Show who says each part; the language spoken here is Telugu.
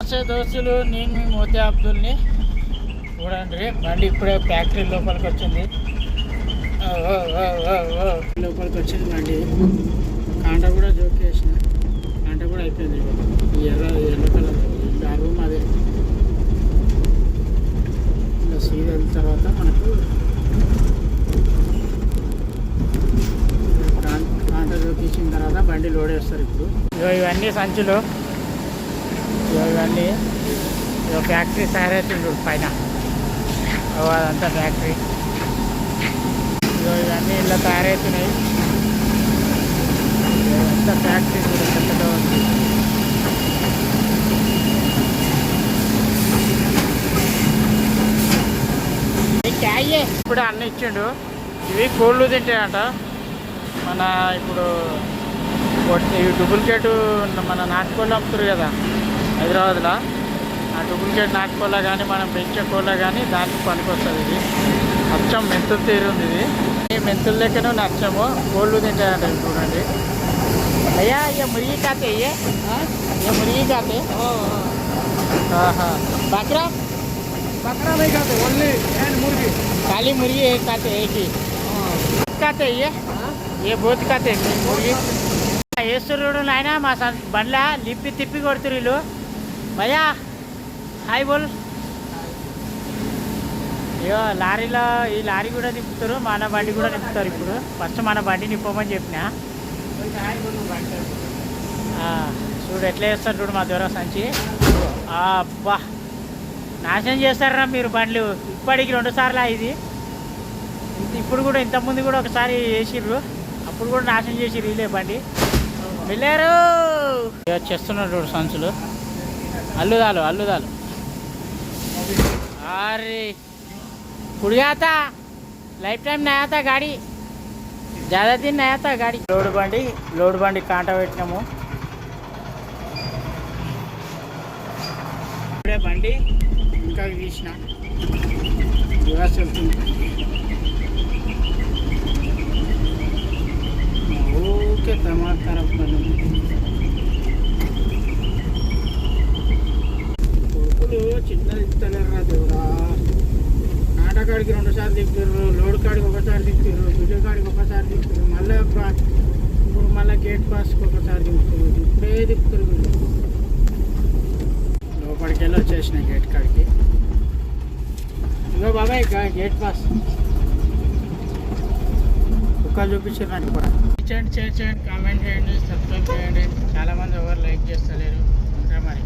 Speaker 1: నమస్తే దోస్తులు, నేను మీ మోతే అబ్దుల్ని. చూడండి బండి ఇప్పుడే ఫ్యాక్టరీ లోపలికి వచ్చింది. లోపలికి వచ్చింది బండి. కాంట కూడా జోకేసిన, కాంట కూడా అయిపోయింది. ఎర్ర కలర్ ఆ రూమ్ అదే. ఇంకా సీడ్ వెళ్ళిన తర్వాత మనకు కాంట జోకేసిన తర్వాత బండి లోడ్ వేస్తారు. ఇప్పుడు ఇవన్నీ సంచులు, ఇవన్నీ ఫ్యాక్టరీ తయారవుతుంది పైన. అదంతా ఫ్యాక్టరీ. ఇవన్నీ ఇలా తయారవుతున్నాయి. అంతా ఫ్యాక్టరీ కూడా పెద్దగా ఉంది. ఇప్పుడు అన్నీ ఇచ్చిండు. ఇవి కోళ్ళు తింటాయంట. మన ఇప్పుడు ఇవి డూప్లికేట్ మన నాటుకోళ్ళు అమ్ముతారు కదా హైదరాబాద్లో. ఆ డూప్లికేట్ నాటుకోళ్ళ కానీ మనం పెంచే కోళ్ళ కానీ దానికి పనికి వస్తుంది. ఇది అచ్చం మెంతులు తీరుంది. ఇది ఈ మెంతుల లెక్కనే నచ్చము. కోళ్ళు తింటాయంట. చూడండి అయ్యా, ఇక మురిగి కాతే, ఇక మురిగి కాతే. बकरा
Speaker 2: बकरा नहीं खाते, ओनली एंड मुर्गी,
Speaker 1: खाली मुर्गी एक खाते, एक ही खाते. ये बहुत खाते मुर्गी. వేస్తుర్రుడు నాయన మా బండ్ల లిప్పి తిప్పి కొడుతురు వీళ్ళు. భయ్యా హాయ్ బోల్. అయ్యో లారీలో ఈ లారీ కూడా నింపుతారు, మన బండి కూడా నింపుతారు. ఇప్పుడు ఫస్ట్ మన బండి నింపమని చెప్పిన. చూడు ఎట్లా చేస్తారు చూడు మా ద్వారా సంచి. అబ్బా నాశనం చేస్తారా మీరు బండ్లు. ఇప్పటికి 2 సార్లు ఇది. ఇప్పుడు కూడా ఇంతకుముందు కూడా ఒకసారి వేసిర్రు, అప్పుడు కూడా నాశనం చేసిర్రు వీళ్ళే బండి. వెళ్ళారు చేస్తున్నారు చూడు సంచులు. అల్లుదాలు అల్లుదాలు. अरे उड़ गया था, लाइफ टाइम नया था गाड़ी, ज़्यादा दिन नया था गाड़ी. లోడ్ బండి కాంట పెట్టినాము. ఇప్పుడే బండి ఇంకా తీసిన రివర్స్ వెళ్తుంది. ఓకే ప్రమాదకరం పని. చిన్నది ఇస్తలేరు దేవుడా. కాంట కాడికి 2 సార్లు తిప్పుతారు, లోడ్ కాడికి ఒకసారి తిప్పుతారు, వీడియో కాడికి ఒకసారి తిప్పుతారు, మళ్ళీ ఇప్పుడు మళ్ళీ గేట్ పాస్కి ఒకసారి తిప్పుతారు. ఇప్పుడే తిప్పుతారు వీళ్ళు. లోపలికి వెళ్ళి వచ్చేసిన గేట్ కాడికి. ఇంకో బాబాయ్ గేట్ పాస్ కుక్కలు చూపించారు నాకు కూడా. చేయండి, షేర్ చేయండి, కామెంట్ చేయండి, సబ్స్క్రైబ్ చేయండి. చాలామంది ఎవరు లైక్ చేస్తలేరు. ఉంటా మరి.